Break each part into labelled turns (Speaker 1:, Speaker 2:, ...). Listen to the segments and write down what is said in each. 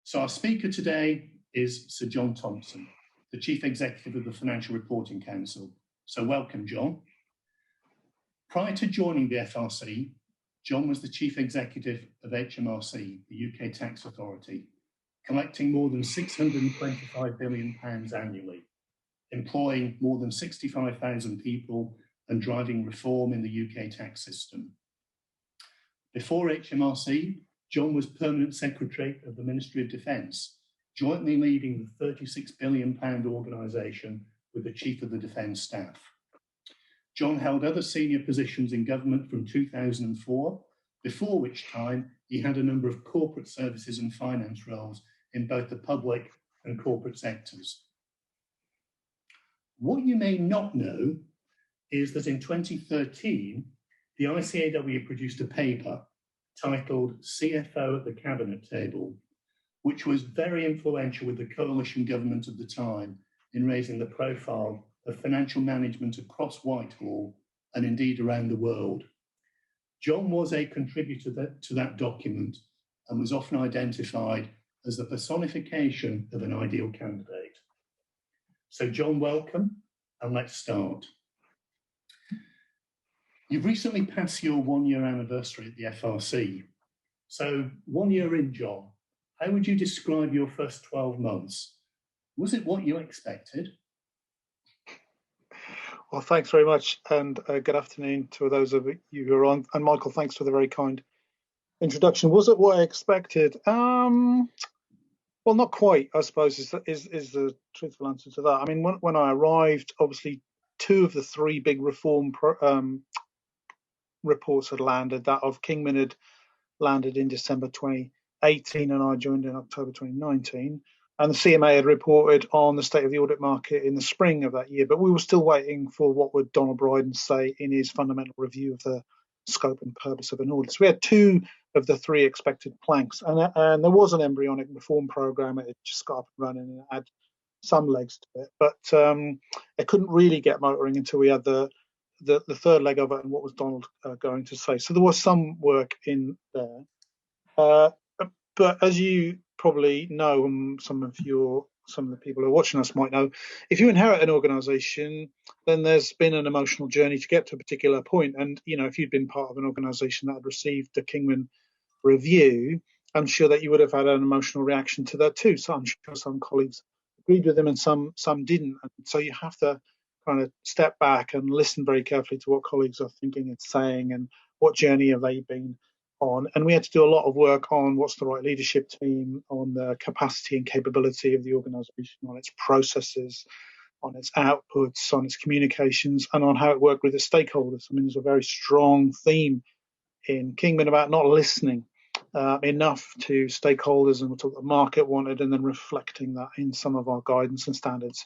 Speaker 1: So our speaker today is Sir Jon Thompson, the Chief Executive of the Financial Reporting Council. So welcome, Jon. Prior to joining the FRC, Jon was the Chief Executive of HMRC, the UK Tax Authority, collecting more than £625 billion annually, employing more than 65,000 people and driving reform in the UK tax system. Before HMRC, Jon was Permanent Secretary of the Ministry of Defence, jointly leading the £36 billion organisation with the Chief of the Defence Staff. Jon held other senior positions in government from 2004, before which time he had a number of corporate services and finance roles in both the public and corporate sectors. What you may not know is that in 2013, the ICAEW produced a paper titled CFO at the Cabinet Table, which was very influential with the coalition government of the time in raising the profile of financial management across Whitehall and indeed around the world. Jon was a contributor to that document and was often identified as the personification of an ideal candidate. So Jon, welcome, and let's start. You've recently passed your 1-year anniversary at the FRC. So 1 year in, Jon, how would you describe your first 12 months? Was it what you expected?
Speaker 2: Well, thanks very much, and good afternoon to those of you who are on. And Michael, thanks for the very kind introduction. Was it what I expected? Well, not quite, I suppose, is the truthful answer to that. I mean, when I arrived, obviously, 2 of the 3 big reform reports had landed. That of Kingman had landed in December 2018, and I joined in October 2019. And the CMA had reported on the state of the audit market in the spring of that year. But we were still waiting for what would Donald Brydon say in his fundamental review of the scope and purpose of an audit. So we had 2 of the 3 expected planks. And there was an embryonic reform programme. It just got up and running and it had some legs to it. But it couldn't really get motoring until we had the 3rd leg of it and what was Donald going to say. So there was some work in there. But as you probably know, and some of the people who are watching us might know, if you inherit an organisation, then there's been an emotional journey to get to a particular point. And if you'd been part of an organisation that had received the Kingman review, I'm sure that you would have had an emotional reaction to that too. So I'm sure some colleagues agreed with them and some didn't. And so you have to kind of step back and listen very carefully to what colleagues are thinking and saying and what journey have they been on. And we had to do a lot of work on what's the right leadership team, on the capacity and capability of the organisation, on its processes, on its outputs, on its communications, and on how it worked with the stakeholders. I mean, there's a very strong theme in Kingman about not listening enough to stakeholders and what the market wanted, and then reflecting that in some of our guidance and standards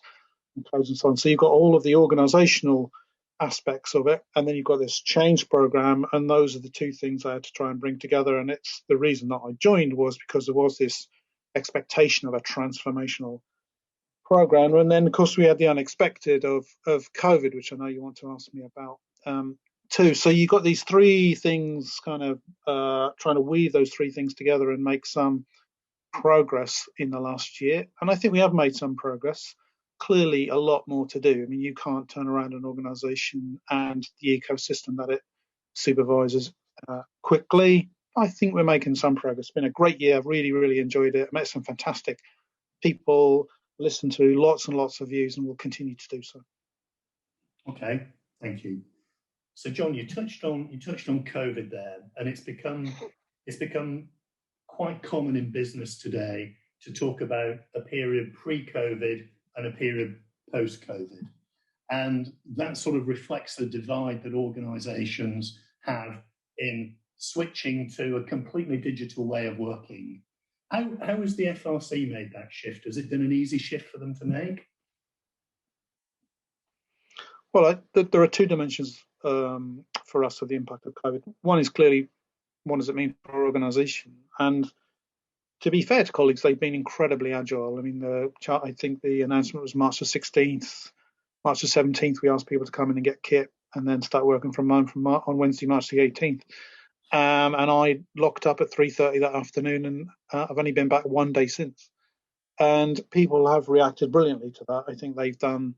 Speaker 2: and codes and so on. So you've got all of the organisational aspects of it, and then you've got this change program, and those are the 2 things I had to try and bring together. And it's the reason that I joined was because there was this expectation of a transformational program, and then of course we had the unexpected of COVID, which I know you want to ask me about too. So you got these 3 things, kind of trying to weave those 3 things together and make some progress in the last year, and I think we have made some progress. Clearly a lot more to do. I mean, you can't turn around an organisation and the ecosystem that it supervises quickly. I think we're making some progress. It's been a great year. I've really, really enjoyed it. I met some fantastic people, listened to lots and lots of views, and will continue to do so.
Speaker 1: Okay, thank you. So Jon, you touched on COVID there, and it's become quite common in business today to talk about a period pre-COVID and a period post-COVID. And that sort of reflects the divide that organisations have in switching to a completely digital way of working. How has the FRC made that shift? Has it been an easy shift for them to make?
Speaker 2: Well, there are 2 dimensions for us of the impact of COVID. One is clearly, what does it mean for our organisation? And to be fair to colleagues, they've been incredibly agile. I mean, I think the announcement was March the 16th. March the 17th, we asked people to come in and get kit and then start working from home on Wednesday, March the 18th. and I locked up at 3:30 that afternoon, and I've only been back one day since. And people have reacted brilliantly to that. I think they've done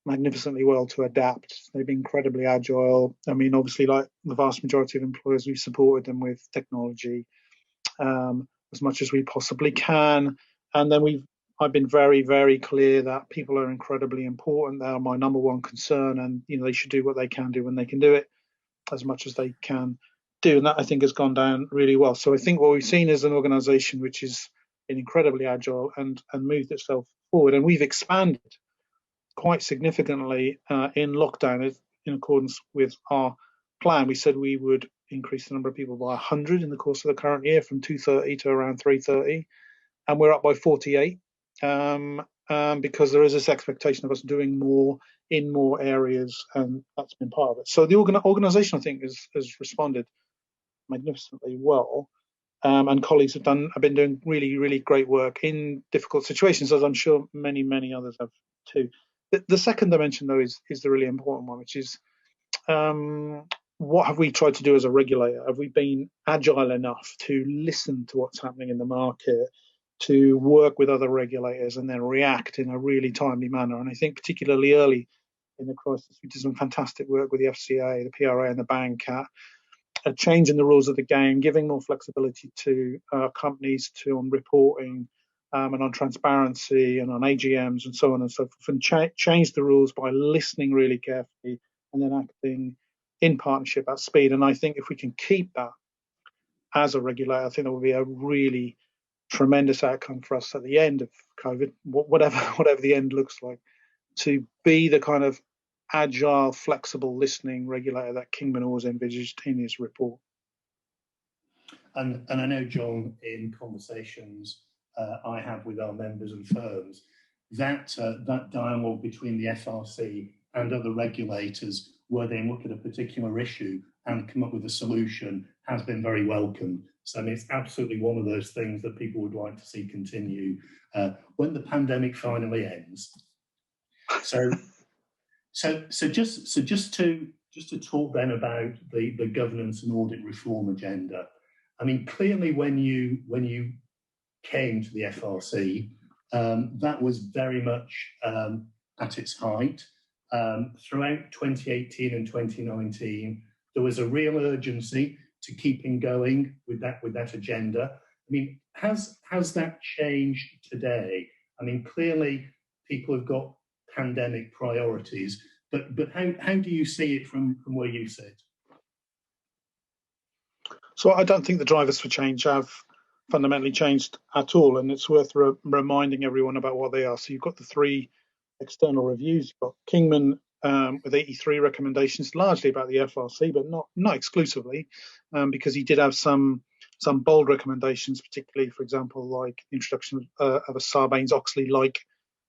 Speaker 2: magnificently well to adapt. They've been incredibly agile. I mean, obviously, like the vast majority of employers, we've supported them with technology as much as we possibly can. And then I've been very, very clear that people are incredibly important. They are my number one concern, and they should do what they can do when they can do it, as much as they can do. And that, I think, has gone down really well. So I think what we've seen is an organisation which is incredibly agile and moved itself forward. And we've expanded quite significantly in lockdown in accordance with our plan. We said we would increase the number of people by 100 in the course of the current year, from 230 to around 330, and we're up by 48 because there is this expectation of us doing more in more areas, and that's been part of it. So the organisation, I think, has responded magnificently well. And colleagues have been doing really, really great work in difficult situations, as I'm sure many, many others have too. The second dimension, though, is the really important one, which is what have we tried to do as a regulator? Have we been agile enough to listen to what's happening in the market, to work with other regulators, and then react in a really timely manner? And I think particularly early in the crisis, we did some fantastic work with the FCA, the PRA, and the bank at changing the rules of the game, giving more flexibility to companies on reporting and on transparency and on AGMs and so on and so forth, and change the rules by listening really carefully and then acting in partnership at speed. And I think if we can keep that as a regulator, I think that will be a really tremendous outcome for us at the end of COVID, whatever the end looks like, to be the kind of agile, flexible, listening regulator that Kingman always envisaged in his report.
Speaker 1: And I know, John, in conversations I have with our members and firms, that dialogue between the FRC and other regulators, where they look at a particular issue and come up with a solution, has been very welcome. So I mean, it's absolutely one of those things that people would like to see continue when the pandemic finally ends. So just to talk then about the governance and audit reform agenda. I mean, clearly when you came to the FRC, that was very much at its height. Throughout 2018 and 2019, there was a real urgency to keeping going with that agenda. I mean, has that changed today? I mean, clearly people have got pandemic priorities, but how do you see it from where you sit?
Speaker 2: So I don't think the drivers for change have fundamentally changed at all, and it's worth reminding everyone about what they are. So you've got the three external reviews. You've got Kingman with 83 recommendations, largely about the FRC, but not exclusively, because he did have some bold recommendations, particularly, for example, like the introduction of a Sarbanes-Oxley-like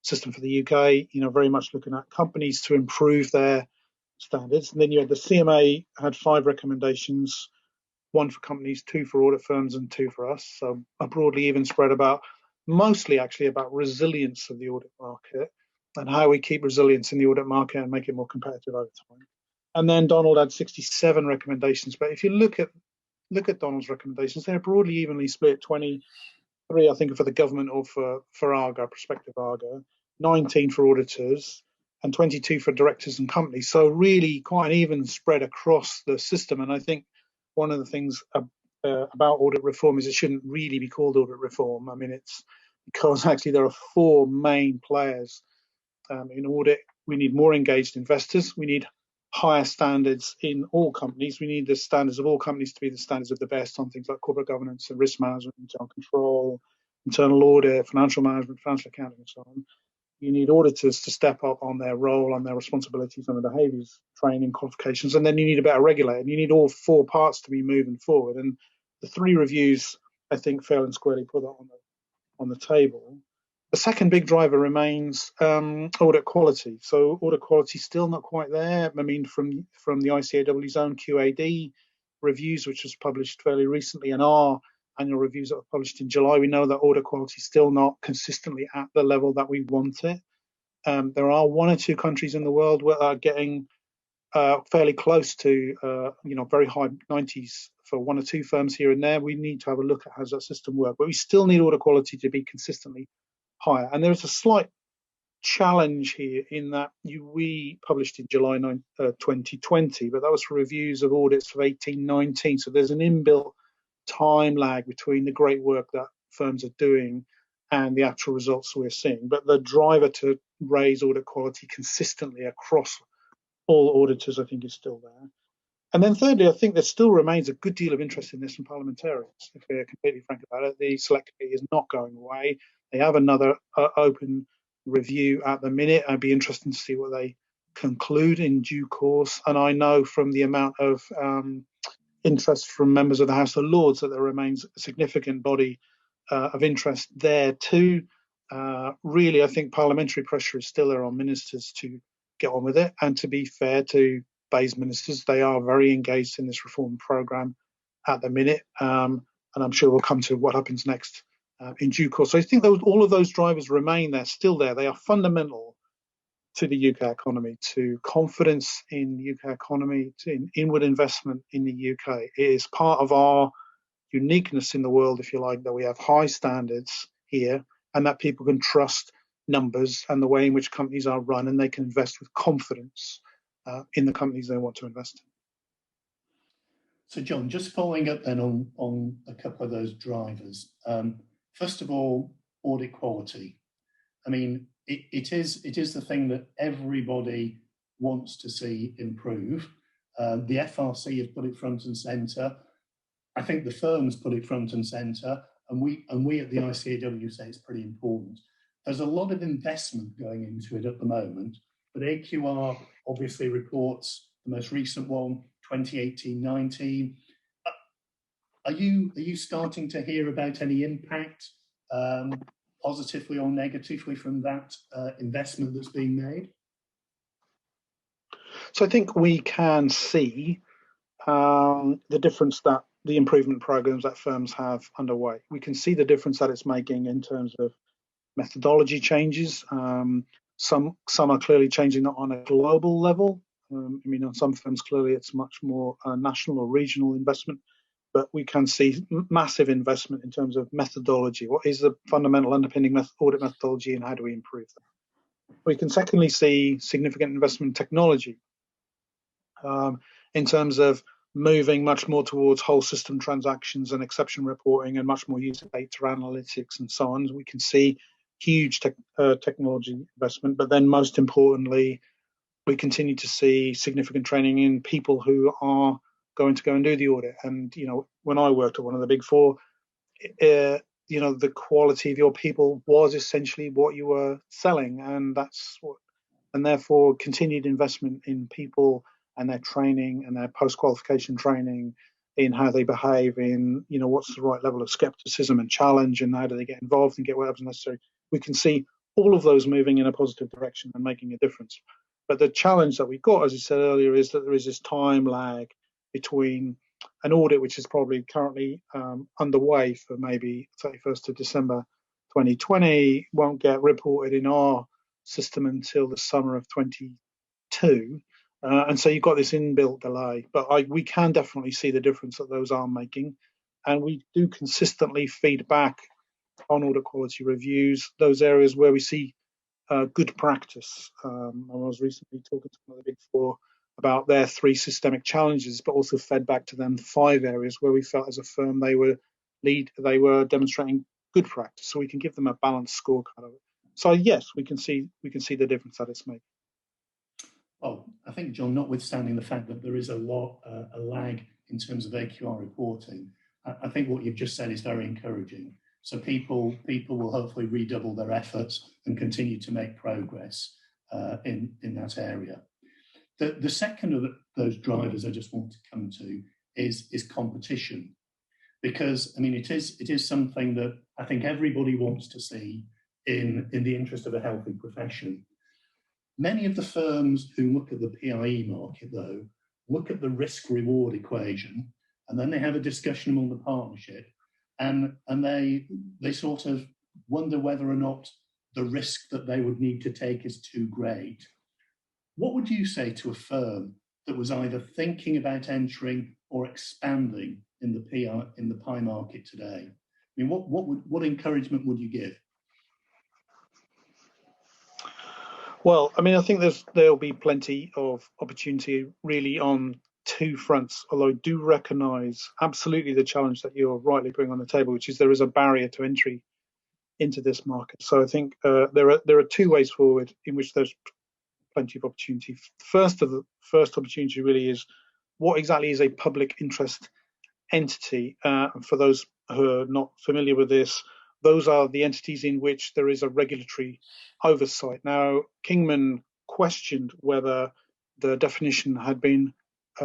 Speaker 2: system for the UK, very much looking at companies to improve their standards. And then you had the CMA had 5 recommendations, 1 for companies, 2 for audit firms, and 2 for us. So a broadly even spread mostly actually about resilience of the audit market and how we keep resilience in the audit market and make it more competitive over time. And then Donald had 67 recommendations. But if you look at Donald's recommendations, they're broadly evenly split. 23, I think, for the government or for ARGA, prospective ARGA, 19 for auditors, and 22 for directors and companies. So really quite an even spread across the system. And I think one of the things about audit reform is it shouldn't really be called audit reform. I mean, it's because actually there are 4 main players in audit. We need more engaged investors. We need higher standards in all companies. We need the standards of all companies to be the standards of the best on things like corporate governance and risk management, internal control, internal audit, financial management, financial accounting, and so on. You need auditors to step up on their role, on their responsibilities, on their behaviours, training, qualifications, and then you need a better regulator. And you need all 4 parts to be moving forward. And the 3 reviews, I think, fair and squarely put that on the table. The second big driver remains audit quality. So audit quality is still not quite there. I mean, from the ICAEW's own QAD reviews, which was published fairly recently, and our annual reviews that were published in July, we know that audit quality is still not consistently at the level that we want it. There are 1 or 2 countries in the world that are getting fairly close to, very high 90s for one or two firms here and there. We need to have a look at how does that system work, but we still need audit quality to be consistently higher. And there's a slight challenge here in that we published in July 2020, but that was for reviews of audits of 18-19. So there's an inbuilt time lag between the great work that firms are doing and the actual results we're seeing. But the driver to raise audit quality consistently across all auditors, I think, is still there. And then thirdly, I think there still remains a good deal of interest in this from parliamentarians, if we're completely frank about it. The select committee is not going away. They have another open review at the minute. I'd be interested to see what they conclude in due course. And I know from the amount of interest from members of the House of Lords that there remains a significant body of interest there too. Really, I think parliamentary pressure is still there on ministers to get on with it. And to be fair to Bayes ministers, they are very engaged in this reform programme at the minute. And I'm sure we'll come to what happens next in due course. So I think all of those drivers remain there, still there. They are fundamental to the UK economy, to confidence in the UK economy, to inward investment in the UK. It is part of our uniqueness in the world, if you like, that we have high standards here and that people can trust numbers and the way in which companies are run, and they can invest with confidence in the companies they want to invest in.
Speaker 1: So, John, just following up then on a couple of those drivers. First of all, audit quality. I mean, it is the thing that everybody wants to see improve. The FRC have put it front and centre. I think the firms put it front and centre, and we at the ICAEW say it's pretty important. There's a lot of investment going into it at the moment, but AQR obviously reports the most recent one, 2018-19. Are you starting to hear about any impact, positively or negatively, from that investment that's being made?
Speaker 2: So I think we can see the difference that the improvement programs that firms have underway. We can see the difference that it's making in terms of methodology changes. Some are clearly changing that on a global level. I mean, on some firms, clearly it's much more national or regional investment, but we can see massive investment in terms of methodology. What is the fundamental underpinning audit methodology, and how do we improve that? We can secondly see significant investment in technology in terms of moving much more towards whole system transactions and exception reporting and much more use of data analytics and so on. We can see huge technology investment, but then most importantly, we continue to see significant training in people who are going to go and do the audit. And, you know, when I worked at one of the big four, you know, the quality of your people was essentially what you were selling. And and therefore continued investment in people and their training and their post-qualification training in how they behave, in, you know, what's the right level of skepticism and challenge, and how do they get involved and get whatever's necessary. We can see all of those moving in a positive direction and making a difference. But the challenge that we've got, as I said earlier, is that there is this time lag between an audit, which is probably currently underway for maybe 31st of December 2020, won't get reported in our system until the summer of 22. And so you've got this inbuilt delay, but we can definitely see the difference that those are making. And we do consistently feed back on audit quality reviews, those areas where we see good practice. I was recently talking to one of the big four about their 3 systemic challenges, but also fed back to them 5 areas where we felt as a firm they were demonstrating good practice. So we can give them a balanced scorecard of it. So yes, we can see the difference that it's making.
Speaker 1: Well, I think, John, notwithstanding the fact that there is a lag in terms of AQR reporting, I think what you've just said is very encouraging. So people will hopefully redouble their efforts and continue to make progress in that area. The second of those drivers I just want to come to is competition, because I mean it is something that I think everybody wants to see in the interest of a healthy profession. Many of the firms who look at the PIE market, though, look at the risk-reward equation, and then they have a discussion among the partnership, and they sort of wonder whether or not the risk that they would need to take is too great. What would you say to a firm that was either thinking about entering or expanding in the PI market today? I mean, what encouragement would you give?
Speaker 2: Well, I mean, I think there'll be plenty of opportunity really on two fronts, although I do recognise absolutely the challenge that you're rightly putting on the table, which is there is a barrier to entry into this market. So I think there are two ways forward in which there's plenty of opportunity. First opportunity really is what exactly is a public interest entity. For those who are not familiar with this, those are the entities in which there is a regulatory oversight. Now, Kingman questioned whether the definition had been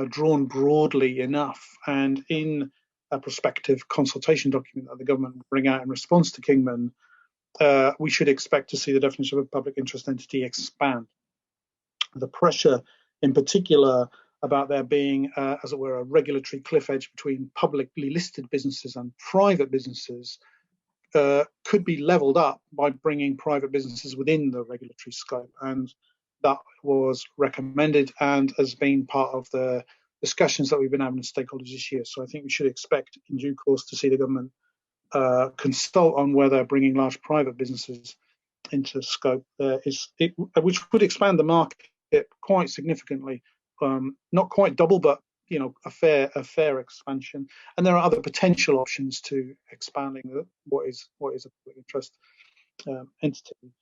Speaker 2: drawn broadly enough, and in a prospective consultation document that the government will bring out in response to Kingman, we should expect to see the definition of a public interest entity expand. The pressure in particular about there being, as it were, a regulatory cliff edge between publicly listed businesses and private businesses could be levelled up by bringing private businesses within the regulatory scope. And that was recommended and has been part of the discussions that we've been having with stakeholders this year. So I think we should expect in due course to see the government consult on whether bringing large private businesses into scope which would expand the market quite significantly. Not quite double, but a fair expansion. And there are other potential options to expanding what is a public interest entity.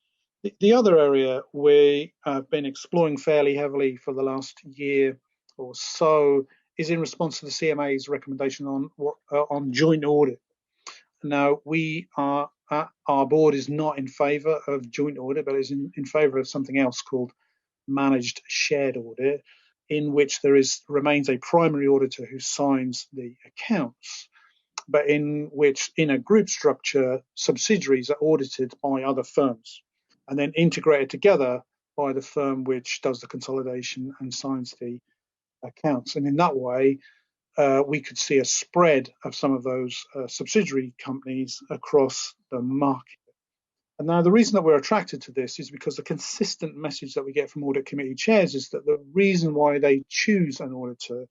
Speaker 2: The other area we have been exploring fairly heavily for the last year or so is in response to the CMA's recommendation on joint audit. Now, our board is not in favour of joint audit, but is in favour of something else called managed shared audit, in which there remains a primary auditor who signs the accounts, but in which, in a group structure, subsidiaries are audited by other firms and then integrated together by the firm which does the consolidation and signs the accounts. And in that way, we could see a spread of some of those subsidiary companies across the market. And now the reason that we're attracted to this is because the consistent message that we get from audit committee chairs is that the reason why they choose an auditor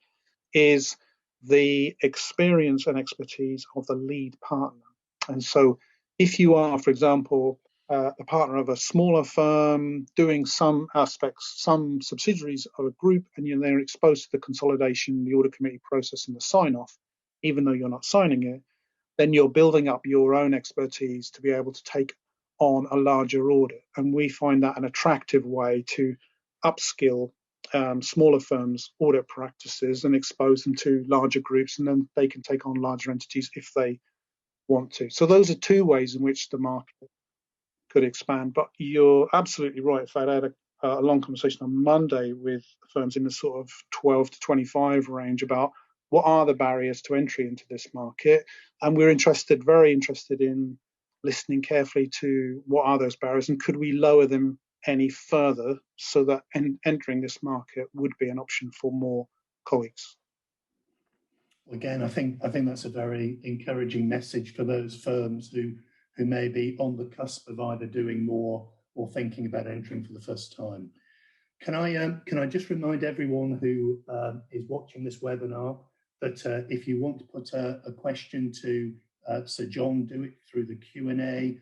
Speaker 2: is the experience and expertise of the lead partner. And so if you are, for example, a partner of a smaller firm doing some aspects, some subsidiaries of a group, and you're then exposed to the consolidation, the audit committee process and the sign-off, even though you're not signing it, then you're building up your own expertise to be able to take on a larger audit. And we find that an attractive way to upskill smaller firms' audit practices and expose them to larger groups, and then they can take on larger entities if they want to. So those are two ways in which the market could expand. But you're absolutely right. In fact, I had a long conversation on Monday with firms in the sort of 12 to 25 range about what are the barriers to entry into this market. And we're very interested in listening carefully to what are those barriers and could we lower them any further so that entering this market would be an option for more colleagues.
Speaker 1: Again, I think that's a very encouraging message for those firms who may be on the cusp of either doing more or thinking about entering for the first time. Can I just remind everyone who is watching this webinar that if you want to put a question to Sir Jon, do it through the Q&A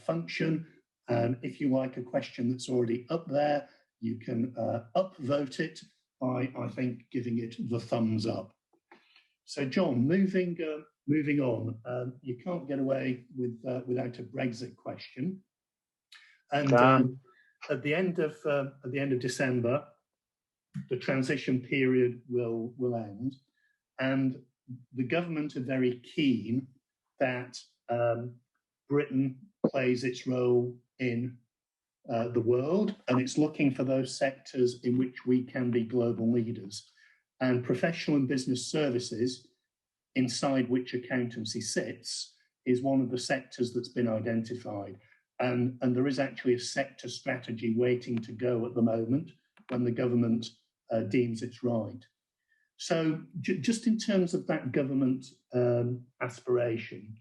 Speaker 1: function. If you like a question that's already up there, you can upvote it by, I think, giving it the thumbs up. So, Jon, moving on, you can't get away without a Brexit question. And at the end of December, the transition period will end, and the government are very keen that Britain plays its role in the world, and it's looking for those sectors in which we can be global leaders. And professional and business services, inside which accountancy sits, is one of the sectors that's been identified. And there is actually a sector strategy waiting to go at the moment when the government deems it's right. So just in terms of that government aspiration,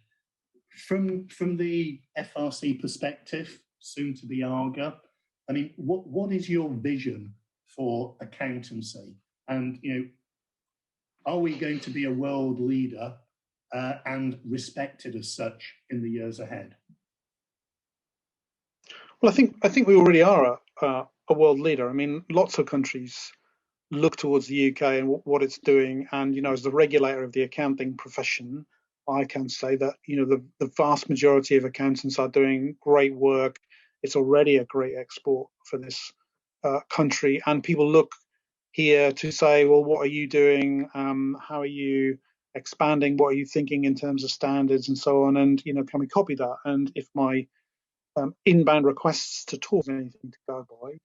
Speaker 1: from the FRC perspective, soon to be ARGA, I mean, what is your vision for accountancy? And are we going to be a world leader and respected as such in the years ahead?
Speaker 2: Well, I think we already are a world leader. I mean, lots of countries look towards the UK and what it's doing. And, you know, as the regulator of the accounting profession, I can say that, you know, the vast majority of accountants are doing great work. It's already a great export for this country. And people look here to say, well, what are you doing? How are you expanding? What are you thinking in terms of standards and so on? And, you know, can we copy that? And if my inbound requests to talk is anything to go by,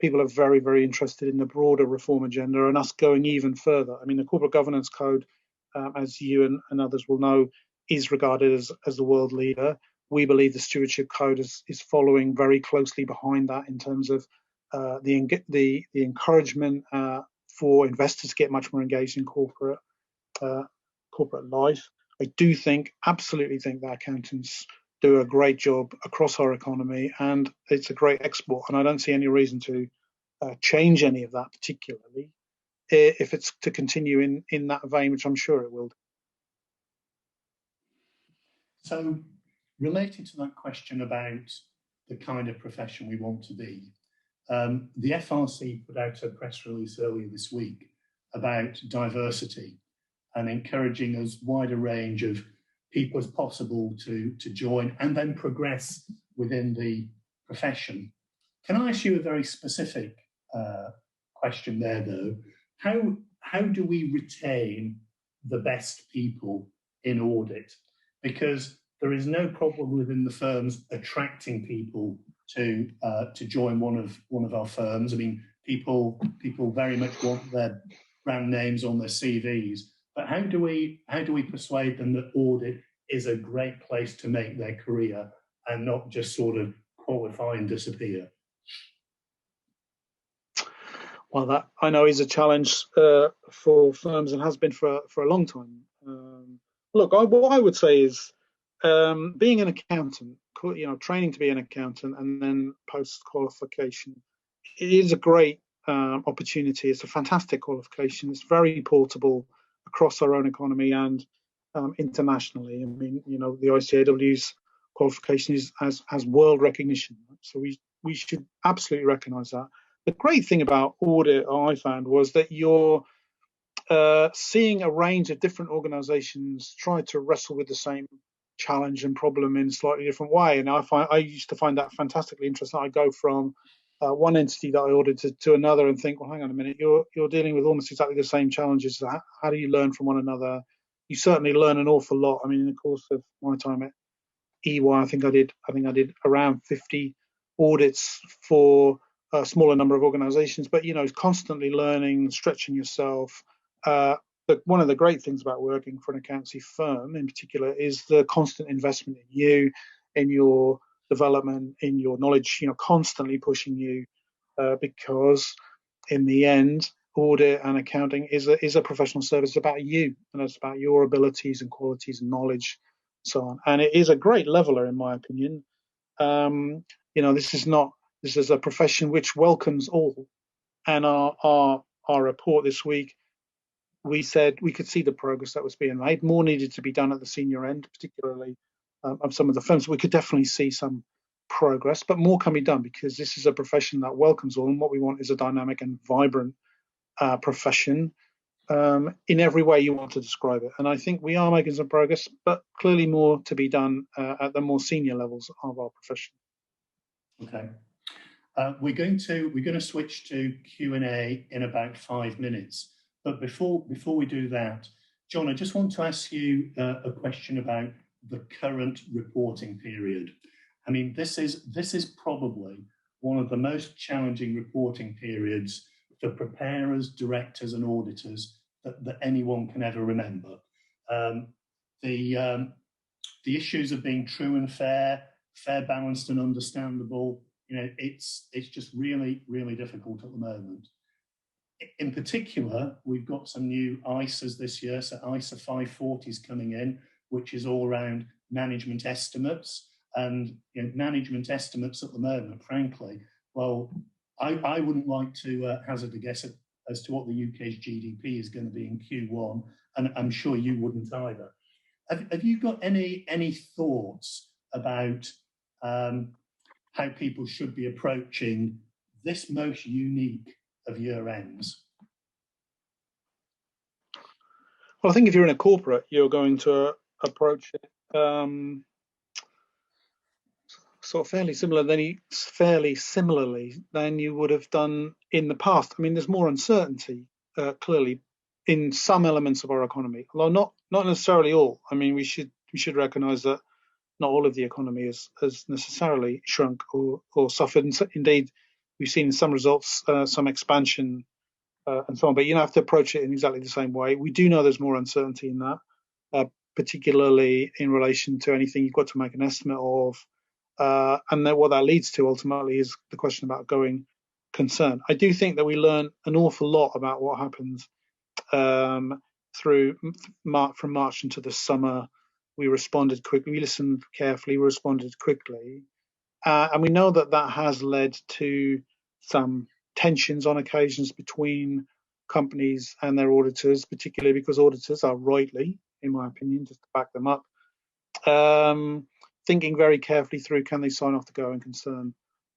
Speaker 2: people are very, very interested in the broader reform agenda and us going even further. I mean, the Corporate Governance Code, as you and others will know, is regarded as the world leader. We believe the Stewardship Code is following very closely behind that in terms of the encouragement for investors to get much more engaged in corporate life. I do absolutely think that accountants do a great job across our economy, and it's a great export. And I don't see any reason to change any of that, particularly if it's to continue in that vein, which I'm sure it will.
Speaker 1: So, related to that question about the kind of profession we want to be, the FRC put out a press release earlier this week about diversity and encouraging as wide a range of people as possible to join and then progress within the profession. Can I ask you a very specific question there, though? How do we retain the best people in audit? Because there is no problem within the firms attracting people to join one of our firms. I mean, people very much want their brand names on their CVs. But how do we persuade them that audit is a great place to make their career and not just sort of qualify and disappear?
Speaker 2: Well, that I know is a challenge for firms and has been for a long time. Look, what I would say is being an accountant, you know, training to be an accountant and then post qualification, it is a great opportunity. It's a fantastic qualification. It's very portable across our own economy and internationally. I mean, you know, the ICAEW's qualification has world recognition, so we should absolutely recognise that. The great thing about audit, I found, was that you're seeing a range of different organisations try to wrestle with the same challenge and problem in a slightly different way. And I used to find that fantastically interesting. I go from one entity that I audited to another and think, well, hang on a minute, you're dealing with almost exactly the same challenges. How do you learn from one another? You certainly learn an awful lot. I mean, in the course of my time at EY, I think I did around 50 audits for a smaller number of organizations, but, you know, constantly learning, stretching yourself. But one of the great things about working for an accountancy firm in particular is the constant investment in you, in your development, in your knowledge, you know, constantly pushing you, because in the end, audit and accounting is a professional service. It's about you, and it's about your abilities and qualities and knowledge, and so on. And it is a great leveler, in my opinion. You know, this is a profession which welcomes all. And our report this week, we said we could see the progress that was being made. More needed to be done at the senior end, particularly of some of the firms. We could definitely see some progress, but more can be done because this is a profession that welcomes all. And what we want is a dynamic and vibrant profession in every way you want to describe it. And I think we are making some progress, but clearly more to be done at the more senior levels of our profession.
Speaker 1: Okay. We're going to switch to Q&A in about 5 minutes. But before we do that, John, I just want to ask you a question about the current reporting period. I mean, this is probably one of the most challenging reporting periods for preparers, directors, and auditors that anyone can ever remember. The issues of being true and fair, balanced, and understandable. You know, it's just really, really difficult at the moment. In particular, we've got some new ISAs this year. So ISA 540 is coming in, which is all around management estimates. And, you know, management estimates at the moment, frankly, well, I wouldn't like to hazard a guess at as to what the UK's GDP is going to be in Q1, and I'm sure you wouldn't either. Have you got any thoughts about how people should be approaching this most unique of year ends?
Speaker 2: Well, I think if you're in a corporate, you're going to approach it sort of fairly similarly than you would have done in the past. I mean, there's more uncertainty clearly in some elements of our economy, although not necessarily all. I mean, we should recognise that not all of the economy has necessarily shrunk or suffered. And indeed, we've seen in some results some expansion and so on. But you have to approach it in exactly the same way. We do know there's more uncertainty in that, particularly in relation to anything you've got to make an estimate of. And then what that leads to ultimately is the question about going concern. I do think that we learn an awful lot about what happens from March into the summer. We responded quickly, we listened carefully, we responded quickly. And we know that has led to some tensions on occasions between companies and their auditors, particularly because auditors are rightly, in my opinion, just to back them up, thinking very carefully through, can they sign off the going concern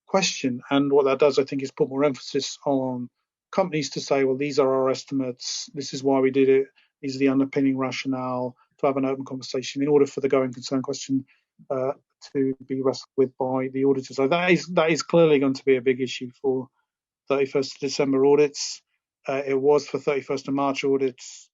Speaker 2: question? And what that does, I think, is put more emphasis on companies to say, well, these are our estimates, this is why we did it, these are the underpinning rationale, to have an open conversation in order for the going concern question to be wrestled with by the auditors. So that is clearly going to be a big issue for 31st of December audits. It was for 31st of March audits.